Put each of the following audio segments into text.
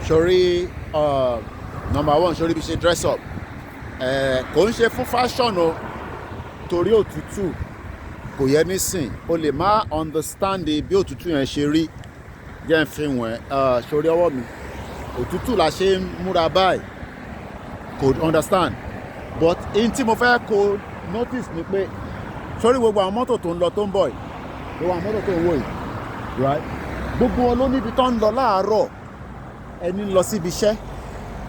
sórí number one sórí bí ṣe dress up kò ń ṣe fún fashion o torí òtútù kò yẹ nísìn o lè má understand bí òtútù yẹn ṣe rí jẹ́ ń fi wọ̀n sórí ọwọ́ mi òtútù la ṣe ń múra báyìí kò understand but in tí mo fẹ́ kó notice ni pé sórí gbogbo àwọn mọ́tò tó ń lọ tó ń bọ̀ yìí gbogbo àwọn mọ́tò tó ń wò yìí right gbogbo wọn ló níbi tó ń lọ láàárọ̀ ẹni ń lọ síbi iṣẹ́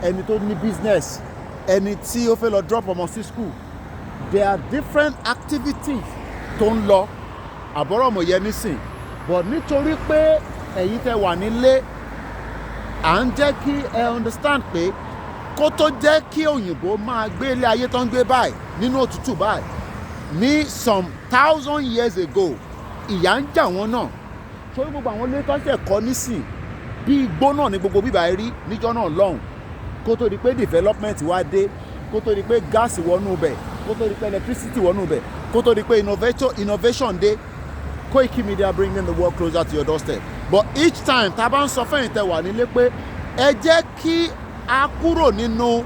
ẹni tó ní business ẹni tí ó fẹ́ lọ drop ọmọ sí school there are different activities tó ń lọ àbọ̀rọ̀ mọ̀ yẹ nísìn but nítorí pé ẹ̀yin tẹ́ wà nílé à ń jẹ́ kí ẹ understand pé kó tó jẹ́ kí òyìnbó máa gbé ilé ayé tó ń gbé báyìí nínú òtútù báyìí ní some 1,000 years ago ìyà ń jà wọ́n náà sórí gbogbo àwọn ilé tó ń ṣe kọ́ nísìn bí igbó náà ní gbogbo bíbá rí níjọ́ náà lọ́hùn kó tó di pé development wá dé kó tó di pé gas wọnú bẹ̀ kó tó di pé electricity wọnú bẹ̀ kó tó di pé innovation dé Koiki Media bringing the world closer to your doorstep but each time tá a bá ń sọ fẹ́yìn tẹ́ wà nílé pé ẹ jẹ́ kí a kúrò nínú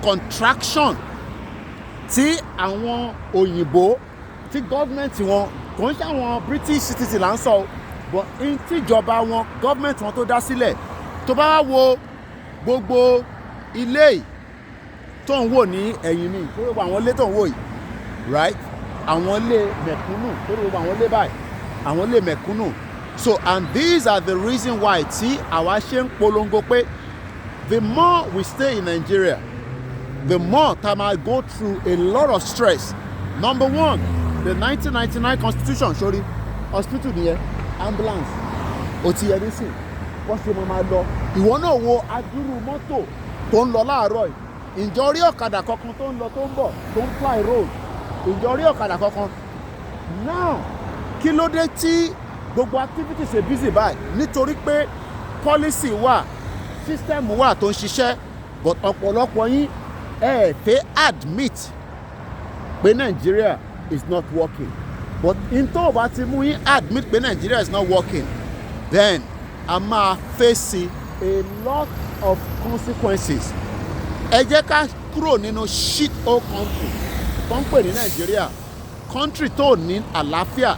contraction tí àwọn òyìnbó tí gọ́ọ̀mẹ̀ntì wọn kò ń ṣe àwọn British citizen là ń sọ but in tíjọba wọn gọ́ọ̀mẹ̀ntì wọn tó dá sílẹ̀ tó bá wo gbogbo ilé tó ń wò ní ẹ̀yìn mi tó gbogbo àwọn ilé tó ń wò yìí right àwọn ilé mẹ̀kúnnù tó gbogbo àwọn ilé báyìí àwọn ilé mẹ̀kúnnù so and these are the reason why tí àwa ṣe ń polongo pé the more we stay in Nigeria the more tá a máa go through a lot of stress. Number one, the 1999 constitution sórí hospital nìyẹn ambulance ó ti yẹ nísìn wọ́n ṣe máa lọ ìwọ náà wo adúrú mọ́tò tó ń lọ láàárọ̀ yìí ǹjọ́ rí ọ̀kadà kankan tó ń lọ tó ń bọ̀ tó ń fly road ǹjọ́ rí ọ̀kadà kankan now kí ló dé tí gbogbo activities ṣe busy báyìí nítorí pé policy wà system wà tó ń ṣiṣẹ́ but ọ̀pọ̀lọpọ̀ yín ẹ fẹ́ admit pé Nigeria is not working but in tó o bá ti mú yín admit pé Nigeria is not working then a máa face a lot of consequences ẹ jẹ́ ká kúrò nínú shit hole country tó ń pè ní Nigeria country tó ní àlàáfíà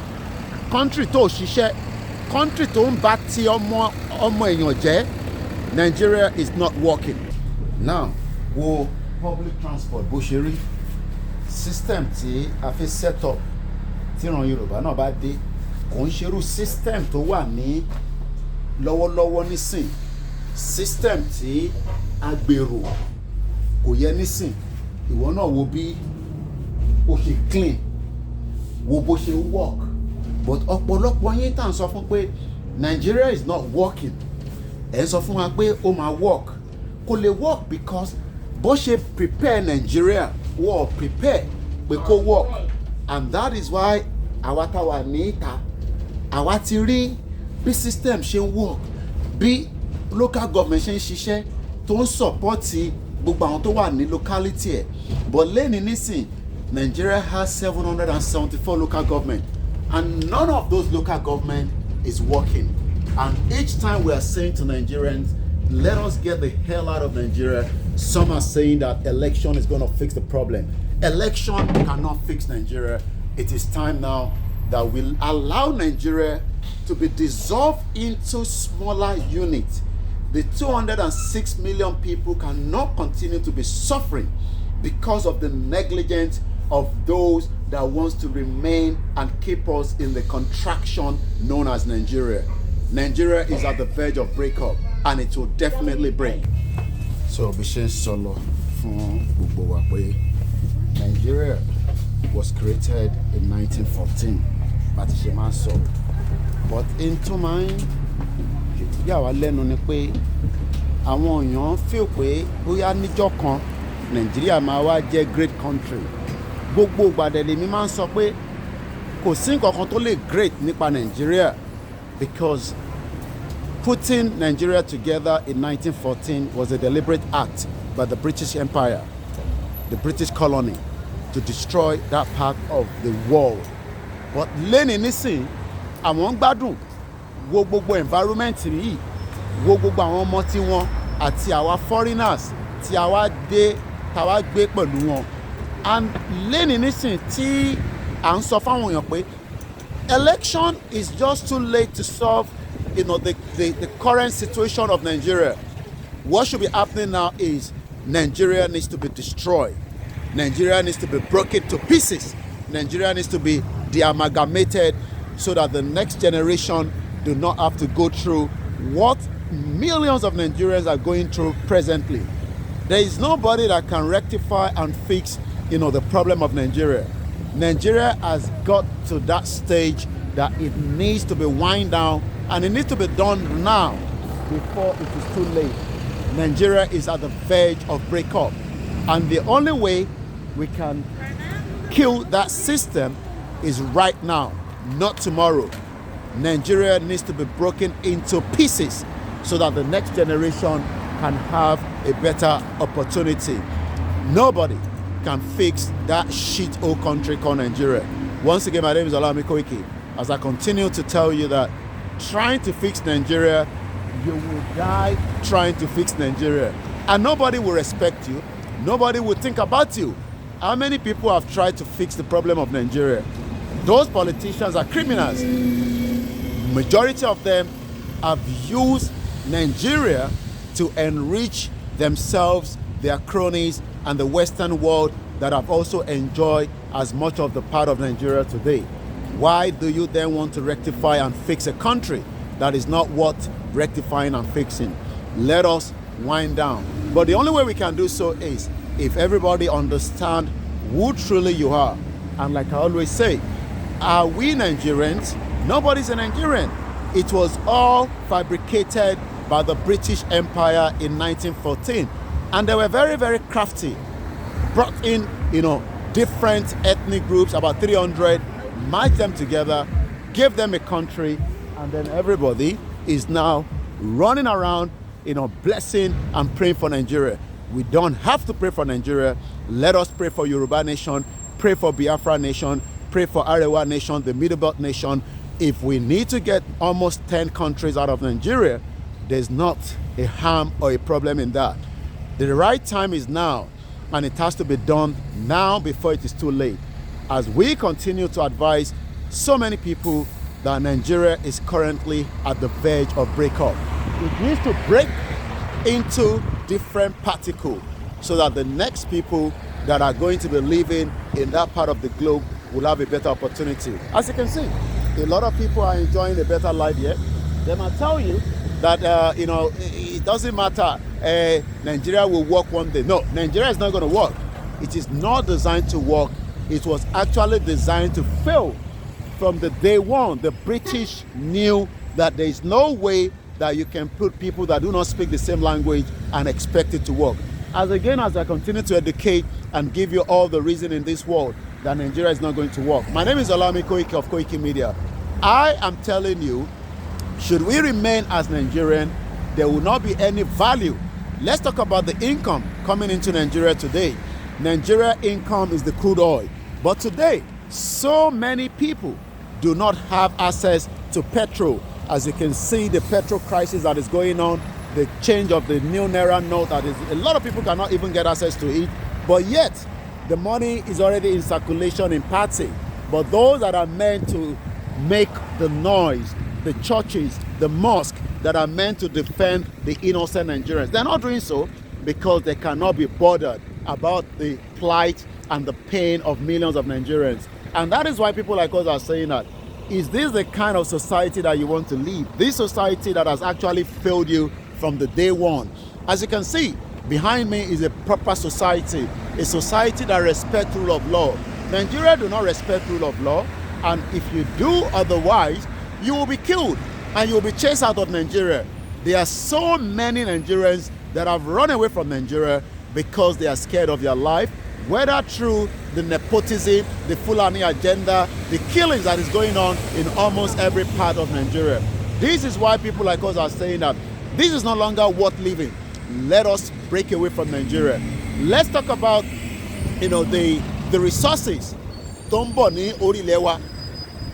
country tó ṣiṣẹ́ country tó ń bá ti ọmọ èèyàn jẹ́ Nigeria is not working now wo public transport bó ṣe rí system tí a fi set up tíran Yorùbá náà bá dé kò ń ṣerú system tó wà ní lọ́wọ́lọ́wọ́ nísìn system tí a gbèrò kò yẹ nísìn ìwọ náà wo bí ó ṣe clean wo bó ṣe work but ọ̀pọ̀lọpọ̀ yín tá à ń sọ fún pé Nigeria is not working ẹ̀ ń sọ fún wa pé ó máa work kò lè work because bó ṣe prepare Nigeria wọ́n prepare pé kó work and that is why àwa táwa ní ìta àwa ti rí bí system ṣe ń work bí local government ṣe ń ṣiṣẹ́ tó ń support gbogbo àwọn tó wà ní locality ẹ̀ but lẹ́ni nísìn Nigeria has 774 local government and none of those local government is working and each time we are saying to Nigerians let us get the hell out of Nigeria. Some are saying that election is going to fix the problem. Election cannot fix Nigeria. It is time now that we'll allow Nigeria to be dissolved into smaller units. The 206 million people cannot continue to be suffering because of the negligence of those that wants to remain and keep us in the contraction known as Nigeria. Nigeria is at the verge of breakup and it will definitely break. So bí ṣe ń sọlọ fún gbogbo wa pé Nigeria was created in 1914 bá ti ṣe máa ń sọ but in tó máa ń yà wá lẹ́nu ni pé àwọn èèyàn feel pé bóyá níjọ́ kan Nigeria máa wá jẹ́ great country gbogbo ìgbàdẹ̀lẹ̀ mi máa ń sọ pé kò sí nǹkan kan tó lè great nípa Nigeria because putting Nigeria together in 1914 was a deliberate act by the British Empire, the British colony, to destroy that part of the world. But lẹ́ni nísìn àwọn ń gbádùn wo gbogbo environment yìí wo gbogbo àwọn ọmọ tí wọ́n àti àwa foreigners tí a wá dé tá a wá gbé pẹ̀lú wọn. And lẹ́ni nísìn tí à ń sọ fáwọn èèyàn pé election is just too late to solve the current situation of Nigeria. What should be happening now is Nigeria needs to be destroyed. Nigeria needs to be broken to pieces. Nigeria needs to be de-amalgamated so that the next generation do not have to go through what millions of Nigerians are going through presently. There is nobody that can rectify and fix, the problem of Nigeria. Nigeria has got to that stage that it needs to be wind down, and it needs to be done now before it is too late. Nigeria is at the verge of breakup, and the only way we can kill that system is right now, not tomorrow. Nigeria needs to be broken into pieces so that the next generation can have a better opportunity. Nobody can fix that shit old country called Nigeria. Once again, my name is Olami Koiki. As I continue to tell you that trying to fix Nigeria, you will die trying to fix Nigeria. And nobody will respect you. Nobody will think about you. How many people have tried to fix the problem of Nigeria? Those politicians are criminals. Majority of them have used Nigeria to enrich themselves, their cronies, and the Western world that have also enjoyed as much of the part of Nigeria today. Why do you then want to rectify and fix a country that is not worth rectifying and fixing? Let us wind down. But the only way we can do so is if everybody understand who truly you are. And like I always say, are we Nigerians? Nobody's a Nigerian. It was all fabricated by the British Empire in 1914. And they were very, very crafty. Brought in, different ethnic groups, about 300, merged them together, gave them a country, and then everybody is now running around, blessing and praying for Nigeria. We don't have to pray for Nigeria. Let us pray for Yoruba nation, pray for Biafra nation, pray for Arewa nation, the Middle Belt nation. If we need to get almost 10 countries out of Nigeria, there's not a harm or a problem in that. The right time is now, and it has to be done now before it is too late. As we continue to advise so many people that Nigeria is currently at the verge of breakup. It needs to break into different particles so that the next people that are going to be living in that part of the globe will have a better opportunity. As you can see, a lot of people are enjoying a better life here. They might tell you that, it doesn't matter, Nigeria will work one day. No, Nigeria is not going to work. It is not designed to work. It was actually designed to fail. From the day one, the British knew that there is no way that you can put people that do not speak the same language and expect it to work. As I continue to educate and give you all the reason in this world that Nigeria is not going to work. My name is Olami Koiki of Koiki Media. I am telling you, should we remain as Nigerian, there will not be any value. Let's talk about the income coming into Nigeria today. Nigeria income is the crude oil. But today, so many people do not have access to petrol. As you can see, the petrol crisis that is going on, the change of the new Naira note, that is, a lot of people cannot even get access to it. But yet, the money is already in circulation in party. But those that are meant to make the noise, the churches, the mosque that are meant to defend the innocent Nigerians, they're not doing so because they cannot be bothered about the plight and the pain of millions of Nigerians. And that is why people like us are saying that, is this the kind of society that you want to live? This society that has actually failed you from the day one. As you can see, behind me is a proper society, a society that respects rule of law. Nigeria do not respect rule of law, and if you do otherwise, you will be killed and you will be chased out of Nigeria. There are so many Nigerians that have run away from Nigeria because they are scared of their life, whether through the nepotism, the Fulani agenda, the killings that is going on in almost every part of Nigeria. This is why people like us are saying that this is no longer worth living. Let us break away from Nigeria. Let's talk about, the resources. Tomboni Orilewa.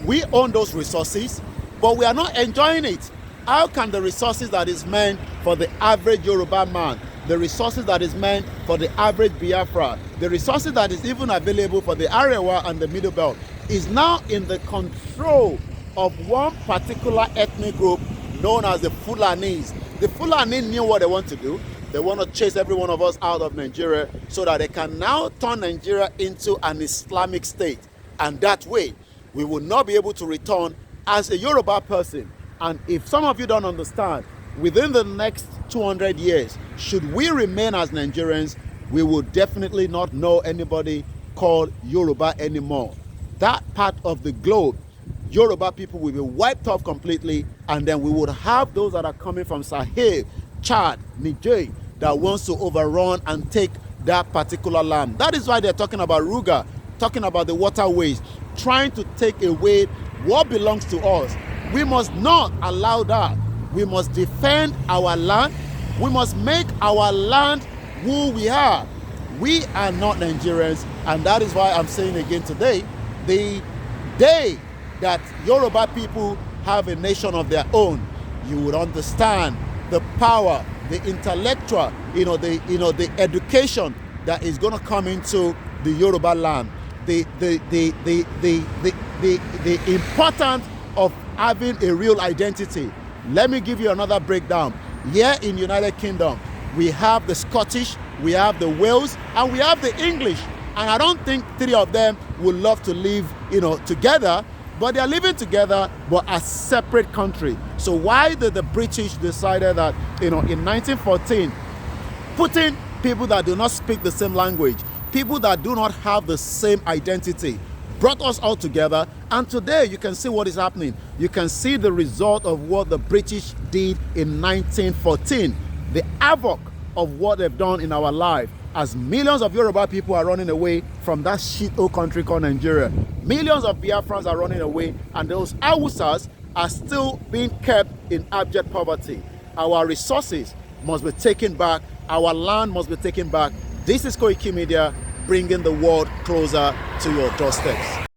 We own those resources, but we are not enjoying it. How can the resources that is meant for the average Yoruba man, the resources that is meant for the average Biafra, the resources that is even available for the Arewa and the Middle Belt is now in the control of one particular ethnic group known as the Fulanis. The Fulani knew what they want to do. They want to chase every one of us out of Nigeria so that they can now turn Nigeria into an Islamic state. And that way, we will not be able to return as a Yoruba person. And if some of you don't understand, within the next 200 years, should we remain as Nigerians, we will definitely not know anybody called Yoruba anymore. That part of the globe, Yoruba people will be wiped off completely, and then we would have those that are coming from Sahel, Chad, Niger, that wants to overrun and take that particular land. That is why they're talking about Ruga, talking about the waterways, trying to take away what belongs to us. We must not allow that. We must defend our land. We must make our land who we are. We are not Nigerians, and that is why I'm saying again today, the day that Yoruba people have a nation of their own, you would understand the power, the intellectual, the education that is going to come into the Yoruba land, the importance of having a real identity. Let me give you another breakdown. Here in United Kingdom, we have the Scottish, we have the Wales, and we have the English. And I don't think three of them would love to live, together, but they're living together, but as separate countries. So why did the British decided that, in 1914, putting people that do not speak the same language, people that do not have the same identity, brought us all together, and today you can see what is happening. You can see the result of what the British did in 1914, the havoc of what they've done in our life, as millions of Yoruba people are running away from that shit-hole country called Nigeria. Millions of Biafrans are running away, and those Hausas are still being kept in abject poverty. Our resources must be taken back. Our land must be taken back. This is Koiki Media, bringing the world closer to your doorsteps.